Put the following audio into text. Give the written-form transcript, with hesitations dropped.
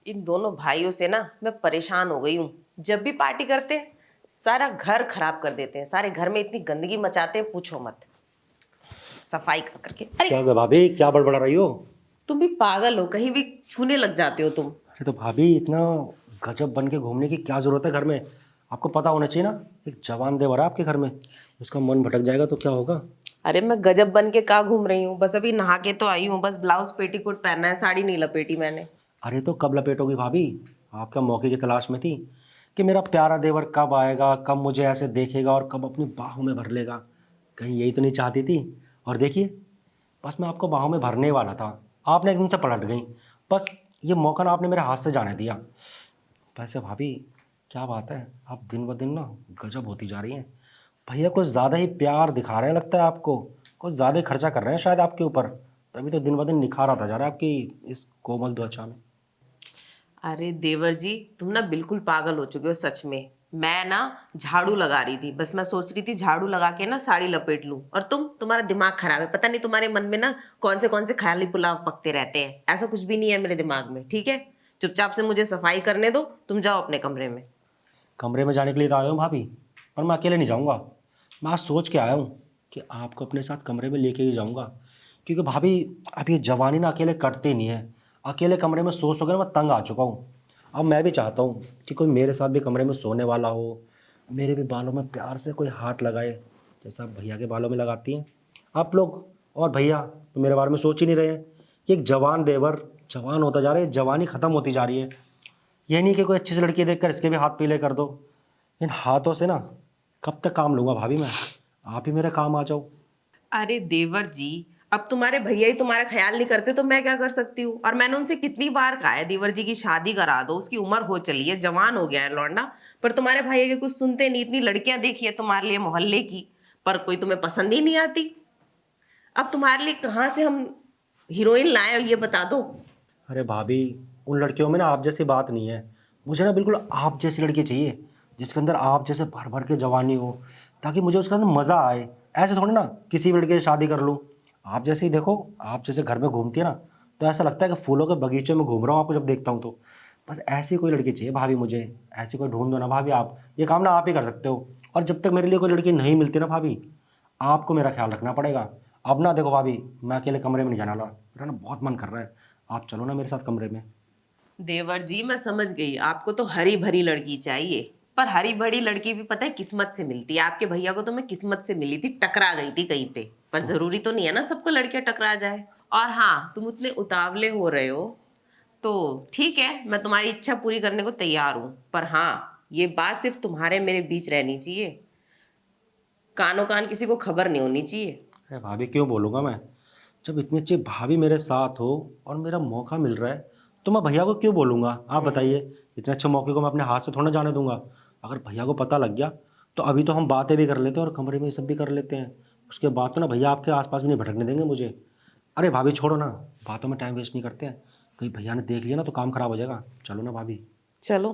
इन दोनों भाइयों से ना मैं परेशान हो गई हूँ। जब भी पार्टी करते हैं सारा घर खराब कर देते हैं, सारे घर में इतनी गंदगी मचाते हैं पूछो मत। सफाई कर करके क्या अरे हो गया भाभी, क्या बड़बड़ा रही हो? तुम भी पागल हो, कहीं भी छूने लग जाते हो तुम। अरे तो भाभी, इतना गजब बन के घूमने की क्या जरूरत है घर में? आपको पता होना चाहिए ना, एक जवान देवर है आपके घर में, उसका मन भटक जाएगा तो क्या होगा? अरे मैं गजब बन के कहाँ घूम रही हूँ, बस अभी नहा के तो आई हूँ, बस ब्लाउज पेटीकोट पहनना है, साड़ी नहीं लपेटी मैंने। अरे तो कब लपेटोगी भाभी? आप क्या मौके की तलाश में थी कि मेरा प्यारा देवर कब आएगा, कब मुझे ऐसे देखेगा और कब अपनी बाहों में भर लेगा? कहीं यही तो नहीं चाहती थी? और देखिए, बस मैं आपको बाहों में भरने वाला था, आपने एकदम से पलट गई। बस ये मौका ना आपने मेरे हाथ से जाने दिया। वैसे भाभी, क्या बात है, आप दिन ब दिन ना गजब होती जा रही हैं। भैया कुछ ज़्यादा ही प्यार दिखा रहे हैं लगता है आपको, कुछ ज़्यादा ही खर्चा कर रहे हैं शायद आपके ऊपर, तभी तो दिन ब दिन निखार आता जा रहा है आपकी इस कोमल त्वचा में। अरे देवर जी, तुम ना बिल्कुल पागल हो चुके हो सच में। मैं ना झाड़ू लगा रही थी, बस मैं सोच रही थी झाड़ू लगा के ना साड़ी लपेट लूं, और तुम्हारा दिमाग खराब है, पता नहीं तुम्हारे मन में ना कौन से ख्याली पुलाव पकते रहते हैं। ऐसा कुछ भी नहीं है मेरे दिमाग में, ठीक है? चुपचाप से मुझे सफाई करने दो, तुम जाओ अपने कमरे में। कमरे में जाने के लिए तो आया हूँ भाभी, पर मैं अकेले नहीं जाऊँगा। मैं आज सोच के आया हूँ कि आपको अपने साथ कमरे में लेके ही जाऊँगा, क्योंकि भाभी, अब ये जवानी ना अकेले कटती नहीं है। अकेले कमरे में सो के ना मैं तंग आ चुका हूँ। अब मैं भी चाहता हूँ कि कोई मेरे साथ भी कमरे में सोने वाला हो, मेरे भी बालों में प्यार से कोई हाथ लगाए, जैसा आप भैया के बालों में लगाती हैं आप लोग। और भैया तो मेरे बारे में सोच ही नहीं रहे हैं कि एक जवान देवर जवान होता जा रहा है, जवानी ख़त्म होती जा रही है। ये नहीं कि कोई अच्छी सी लड़की देखकर इसके भी हाथ पीले कर दो। इन हाथों से ना कब तक काम लूँगा भाभी मैं? आप ही मेरे काम आ जाओ। अरे देवर जी, अब तुम्हारे भैया ही तुम्हारा ख्याल नहीं करते तो मैं क्या कर सकती हूँ? और मैंने उनसे कितनी बार कहा है देवर जी की शादी करा दो, उसकी उम्र हो चली है, जवान हो गया है लौंडा। पर तुम्हारे भैया के कुछ सुनते नहीं। इतनी लड़कियां देखी है तुम्हारे लिए मोहल्ले की, पर कोई तुम्हें पसंद ही नहीं आती। अब तुम्हारे लिए कहाँ से हम हीरोइन लाए ये बता दो। अरे भाभी, उन लड़कियों में ना आप जैसी बात नहीं है। मुझे ना बिल्कुल आप जैसी लड़की चाहिए, जिसके अंदर आप जैसे भर भर के जवानी हो, ताकि मुझे उसके अंदर मज़ा आए। ऐसे थोड़ी ना किसी भी लड़के से शादी कर लूँ। आप जैसे ही देखो, आप जैसे घर में घूमती है ना, तो ऐसा लगता है कि फूलों के बगीचे में घूम रहा हूँ आपको जब देखता हूँ तो। बस ऐसी कोई लड़की चाहिए भाभी मुझे। ऐसी कोई ढूंढ दो ना भाभी, आप ये काम ना आप ही कर सकते हो। और जब तक मेरे लिए कोई लड़की नहीं मिलती ना भाभी, आपको मेरा ख्याल रखना पड़ेगा। अब ना देखो भाभी, मैं अकेले कमरे में नहीं जाने वाला, मेरा ना बहुत मन कर रहा है। आप चलो ना मेरे साथ कमरे में। देवर जी मैं समझ गई, आपको तो हरी भरी लड़की चाहिए। पर हरी भरी लड़की भी पता है किस्मत से मिलती है। आपके भैया को तो मैं किस्मत से मिली थी, टकरा गई थी कहीं पे। पर तो जरूरी तो नहीं है ना सबको लड़कियां टकरा जाए। और हाँ, तुम उतने उतावले हो रहे हो तो ठीक है, मैं तुम्हारी इच्छा पूरी करने को तैयार हूं। पर हाँ, ये बात सिर्फ तुम्हारे मेरे बीच रहनी चाहिए, कानो कान किसी को खबर नहीं होनी चाहिए। अरे भाभी, क्यों बोलूँगा मैं? जब इतनी अच्छी भाभी मेरे साथ हो और मेरा मौका मिल रहा है, तो मैं भैया को क्यों बोलूँगा? आप बताइए। इतने अच्छे मौके को मैं अपने हाथ से थोड़ा ना जाने दूंगा। अगर भैया को पता लग गया, तो अभी तो हम बातें भी कर लेते हैं और कमरे में ये सब भी कर लेते हैं। उसके बाद तो ना भैया आपके आसपास भी नहीं भटकने देंगे मुझे। अरे भाभी छोड़ो ना, बातों में टाइम वेस्ट नहीं करते हैं। कहीं भैया ने देख लिया ना तो काम खराब हो जाएगा। चलो ना भाभी। चलो।